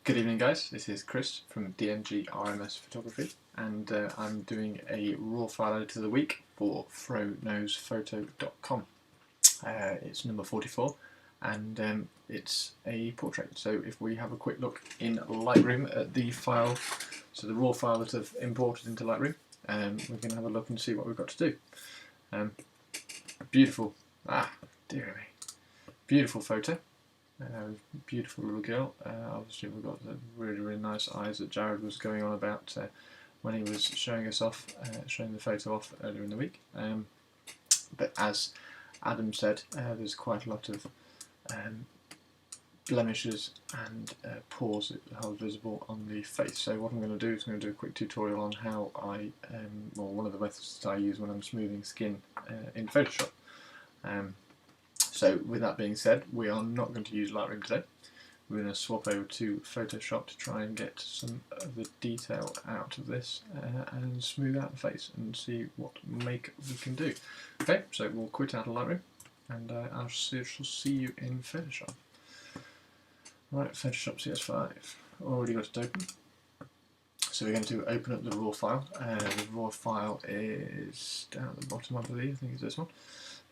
Good evening guys, this is Chris from DMG RMS Photography and I'm doing a raw file editor of the week for FroKnowsPhoto.com. It's number 44 and it's a portrait. So if we have a quick look in Lightroom at the file, so the raw file that I've imported into Lightroom, we can have a look and see what we've got to do. Beautiful, dear me, beautiful photo. Beautiful little girl. Obviously we've got the really nice eyes that Jared was going on about when he was showing us off, showing the photo off earlier in the week. But as Adam said, there's quite a lot of blemishes and pores that are visible on the face. So what I'm going to do is I'm going to do a quick tutorial on how I, well, one of the methods that I use when I'm smoothing skin in Photoshop. So with that being said, we are not going to use Lightroom today. We're going to swap over to Photoshop to try and get some of the detail out of this and smooth out the face and see what make we can do. Okay, so we'll quit out of Lightroom and I shall see you in Photoshop. Right, Photoshop CS5. Already got it open. So we're going to open up the raw file. The raw file is down at the bottom, I believe. I think it's this one.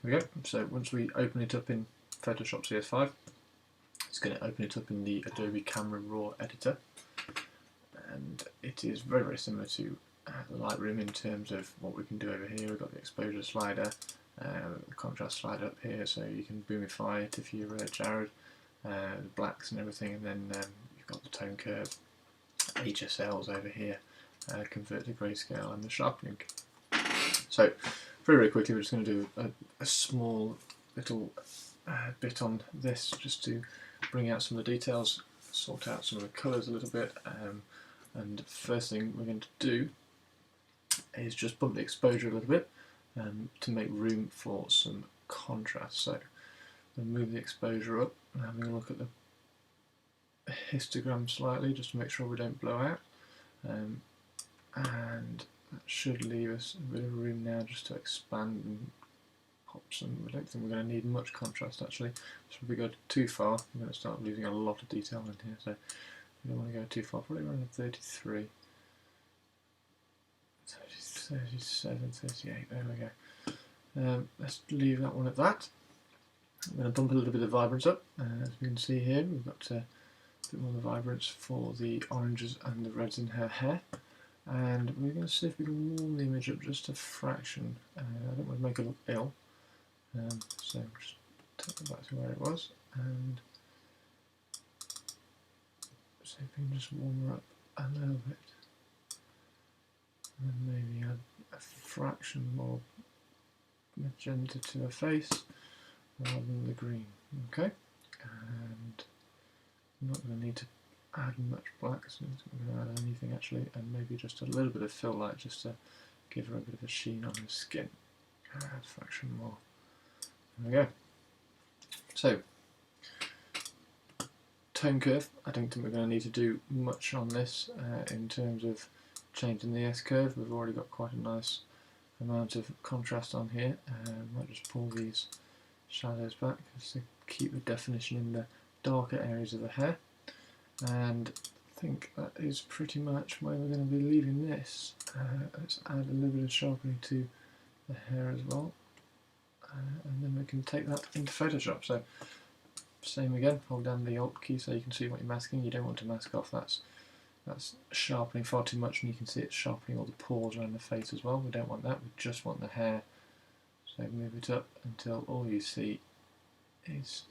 There we go. So once we open it up in Photoshop CS5, it's going to open it up in the Adobe Camera Raw editor, and it is very similar to Lightroom in terms of what we can do over here. We've got the exposure slider, the contrast slider up here, so you can boomify it if you're Jared, the blacks and everything, and then you've got the tone curve, HSLs over here, convert to grayscale, and the sharpening. So very quickly, we're just going to do a small little bit on this just to bring out some of the details, sort out some of the colours a little bit, and first thing we're going to do is just bump the exposure a little bit to make room for some contrast. So we'll move the exposure up and having a look at the histogram slightly just to make sure we don't blow out, and that should leave us a bit of room now just to expand and pop some. I don't think we're going to need much contrast actually, so if we go too far we're going to start losing a lot of detail in here, so we don't want to go too far, probably around 33, 37, 38, there we go. Let's leave that one at that. I'm going to bump a little bit of vibrance up, as we can see here we've got a bit more of the vibrance for the oranges and the reds in her hair. And we're going to see if we can warm the image up just a fraction. I don't want to make it look ill, so just take it back to where it was and see if we can just warm her up a little bit. And then maybe add a fraction more magenta to her face rather than the green. Okay, and I'm not going to need to add much black, so I'm not going to add anything actually, and maybe just a little bit of fill light just to give her a bit of a sheen on her skin. A fraction more. There we go. So, tone curve, I don't think we're going to need to do much on this in terms of changing the S-curve. We've already got quite a nice amount of contrast on here. Might just pull these shadows back just to keep the definition in the darker areas of the hair. And I think that is pretty much where we're going to be leaving this. Let's add a little bit of sharpening to the hair as well, and then we can take that into Photoshop. So same again, hold down the Alt key so you can see what you're masking. You don't want to mask off, that's sharpening far too much, and you can see it's sharpening all the pores around the face as well. We don't want that, we just want the hair. So move it up until all you see is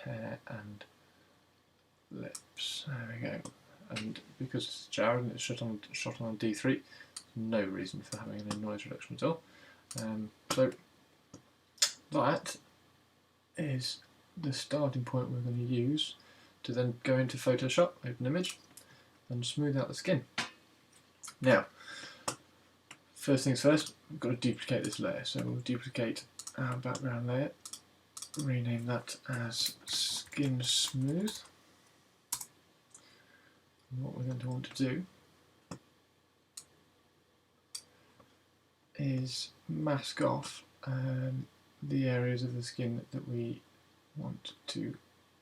hair and lips. There we go. And because it's Jared and it's shot on D3, no reason for having any noise reduction at all. So that is the starting point we're going to use to then go into Photoshop, open image, and smooth out the skin. Now, first things first, we've got to duplicate this layer. So we'll duplicate our background layer, rename that as Skin Smooth. And what we're going to want to do is mask off the areas of the skin that we want to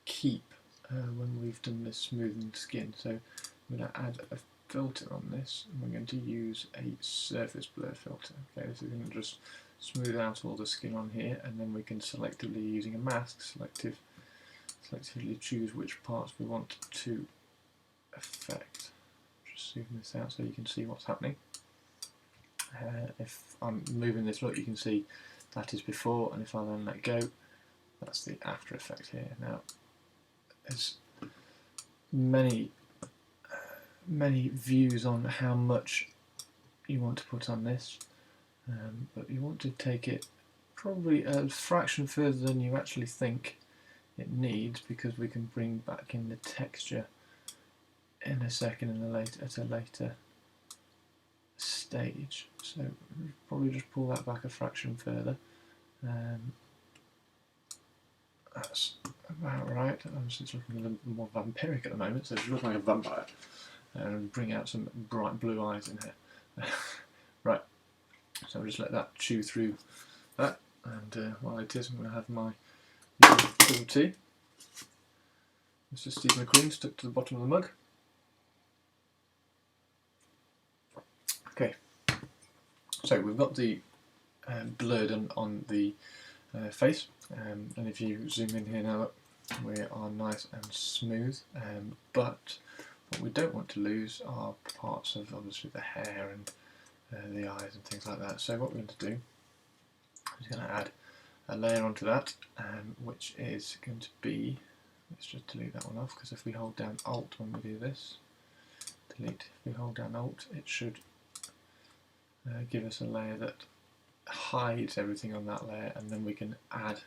keep when we've done this smoothing skin. So I'm going to add a filter on this, and we're going to use a surface blur filter. Okay, so we're going to just smooth out all the skin on here, and then we can selectively, using a mask, selectively choose which parts we want to affect. Just zoom this out so you can see what's happening. If I'm moving this, look, you can see that is before, and if I then let go, that's the after effect here. Now, there's many views on how much you want to put on this, but you want to take it probably a fraction further than you actually think it needs, because we can bring back in the texture in a second at a later stage. So probably just pull that back a fraction further. That's about right. It's looking a little more vampiric at the moment, so it's looking like a vampire. And bring out some bright blue eyes in here. Right, so I'll just let that chew through that, and while it is, I'm going to have my cup of tea. Mr. Steve McQueen stuck to the bottom of the mug. Okay, so we've got the blur done on the face, and if you zoom in here now, look, we are nice and smooth, but what we don't want to lose are parts of, obviously, the hair and the eyes and things like that. So what we're going to do is going to add a layer onto that, which is going to be, let's just delete that one off, because if we hold down Alt when we do this, delete, if we hold down Alt, it should give us a layer that hides everything on that layer, and then we can add,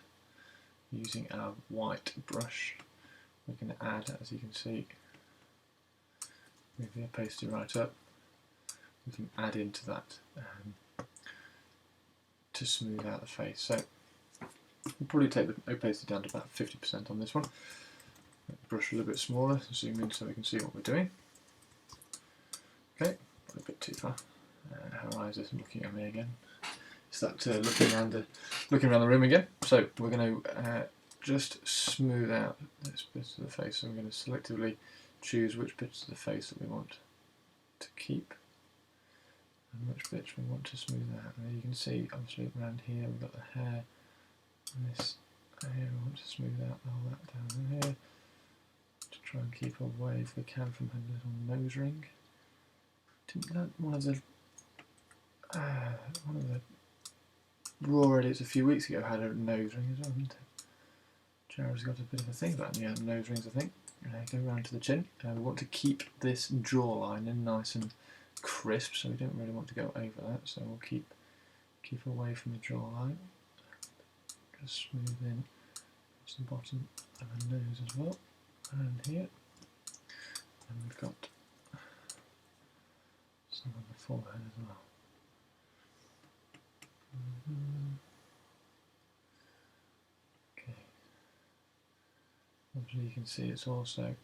using our white brush, we can add, as you can see, move the opacity right up, we can add into that to smooth out the face. So we'll probably take the opacity down to about 50% on this one. Brush a little bit smaller, zoom in so we can see what we're doing. Okay, a bit too far. Her eyes are looking at me again. It's that looking around the room again. So we're going to just smooth out this bit of the face. So we're going to selectively choose which bits of the face that we want to keep and which bits we want to smooth out. And you can see, obviously, around here we've got the hair, and this here we want to smooth out all that down here to try and keep away, if we can, from her little nose ring. Didn't that one of the raw edits a few weeks ago had a nose ring as well, didn't it? Jared's got a bit of a thing about nose rings, I think. Go round to the chin. We want to keep this jawline in nice and crisp, so we don't really want to go over that. So we'll keep away from the jawline. Just smooth in the bottom of the nose as well, and here. And we've got some on the forehead as well. Okay. Obviously, you can see it's also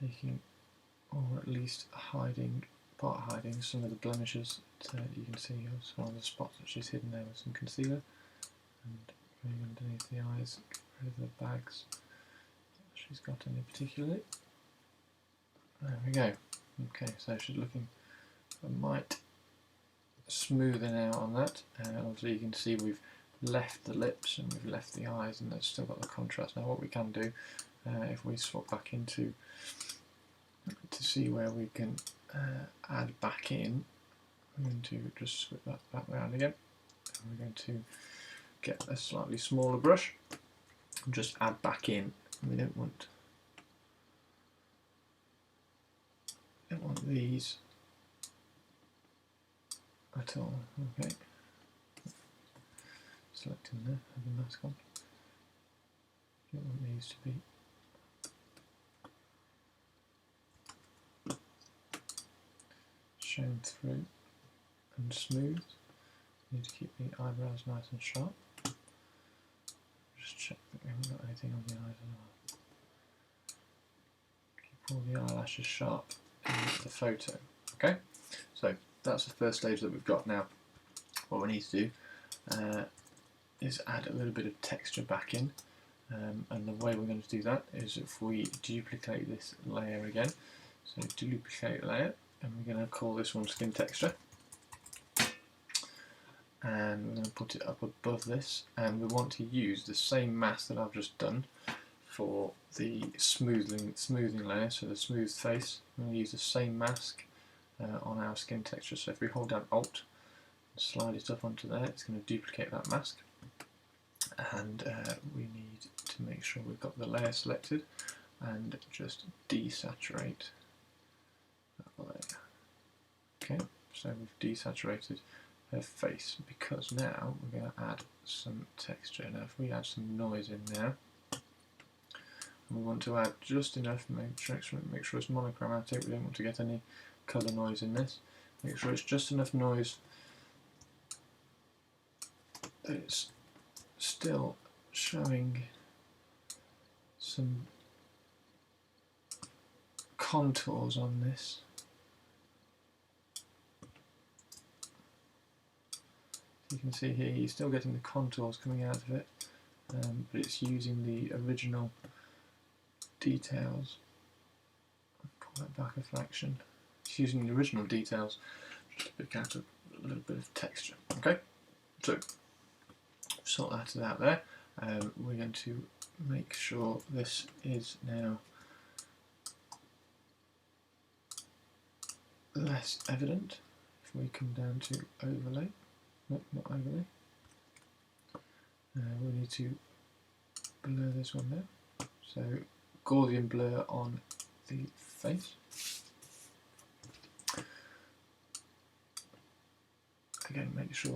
taking, or at least hiding some of the blemishes. You can see one of the spots that she's hidden there with some concealer, and going underneath the eyes, get rid of the bags she's got any particularly. There we go. Okay, so she's looking a mite smoothing out on that, and obviously you can see we've left the lips and we've left the eyes, and they've still got the contrast. Now what we can do, if we swap back into to see where we can add back in, I'm going to just swip that back round again, and we're going to get a slightly smaller brush and just add back in. We don't want these at all. Okay, selecting there, have the mask on. Don't want these to be shown through and smooth. Need to keep the eyebrows nice and sharp. Just check that we haven't got anything on the eyes as well. Keep all the eyelashes sharp in the photo. Okay, so that's the first stage that we've got. Now what we need to do is add a little bit of texture back in. And the way we're going to do that is if we duplicate this layer again. So duplicate layer, and we're going to call this one skin texture. And we're going to put it up above this, and we want to use the same mask that I've just done for the smoothing layer, so the smooth face. We're going to use the same mask on our skin texture. So if we hold down Alt and slide it up onto there, it's going to duplicate that mask. And we need to make sure we've got the layer selected and just desaturate that layer. Okay, so we've desaturated her face because now we're going to add some texture. Now if we add some noise in there, and we want to add just enough, make sure it's monochromatic, we don't want to get any colour noise in this. Make sure it's just enough noise that it's still showing some contours on this. You can see here you're still getting the contours coming out of it, but it's using the original details. Pull that back a fraction. It's using the original details just to pick out a little bit of texture. Okay, so sort that out there. We're going to make sure this is now less evident. If we come down to overlay, nope, not overlay. We need to blur this one now. So Gaussian blur on the face. Again, make sure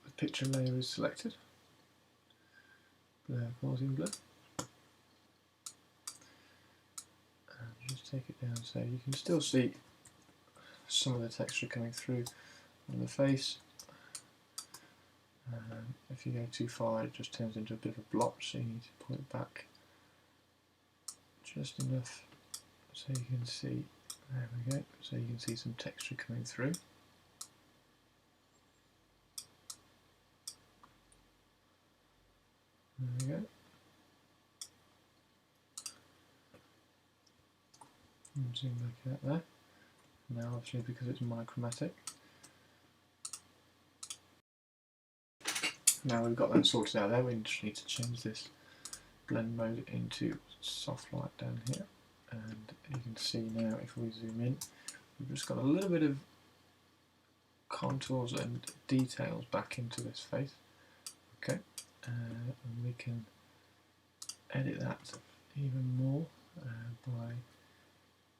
the picture layer is selected. Blur, Gaussian blur. And just take it down so you can still see some of the texture coming through on the face. If you go too far, it just turns into a bit of a blotch, so you need to pull it back just enough so you can see. There we go. So you can see some texture coming through. There we go. And zoom back out there. Now, obviously, because it's monochromatic. Now we've got that sorted out there, we just need to change this blend mode into soft light down here. And you can see now, if we zoom in, we've just got a little bit of contours and details back into this face. Okay, and we can edit that even more by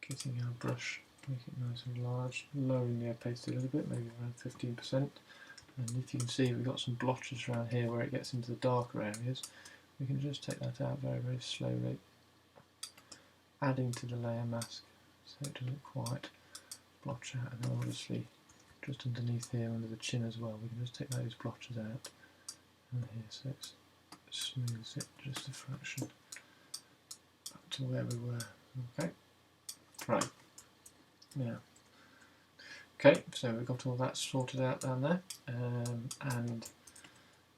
getting our brush, make it nice and large, lowering the opacity a little bit, maybe around 15%. And if you can see, we've got some blotches around here where it gets into the darker areas. We can just take that out very, very slowly, adding to the layer mask so it doesn't quite blotch out. And then obviously just underneath here under the chin as well, we can just take those blotches out and here, so it smooths it just a fraction back to where we were. Okay, right, now. Okay, so we've got all that sorted out down there, and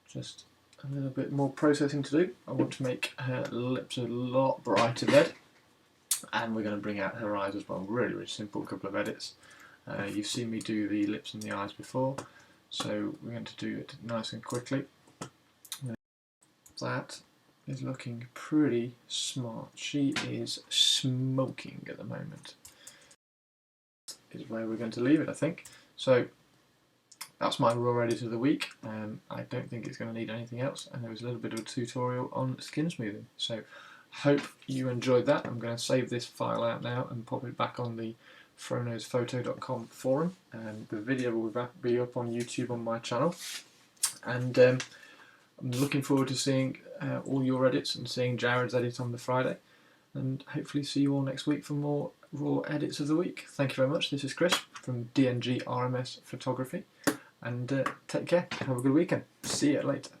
just a little bit more processing to do. I want to make her lips a lot brighter red, and we're going to bring out her eyes as well. Really, really simple couple of edits. You've seen me do the lips and the eyes before, so we're going to do it nice and quickly. That is looking pretty smart. She is smoking at the moment. Is where we're going to leave it, I think. So that's my RawEdit of the week. I don't think it's going to need anything else, and there was a little bit of a tutorial on skin smoothing. So hope you enjoyed that. I'm going to save this file out now and pop it back on the FroKnowsPhoto.com forum, and the video will be up on YouTube on my channel. And I'm looking forward to seeing all your edits and seeing Jared's edit on the Friday, and hopefully see you all next week for more Raw Edits of the Week. Thank you very much. This is Chris from DNG RMS Photography, and take care. Have a good weekend. See you later.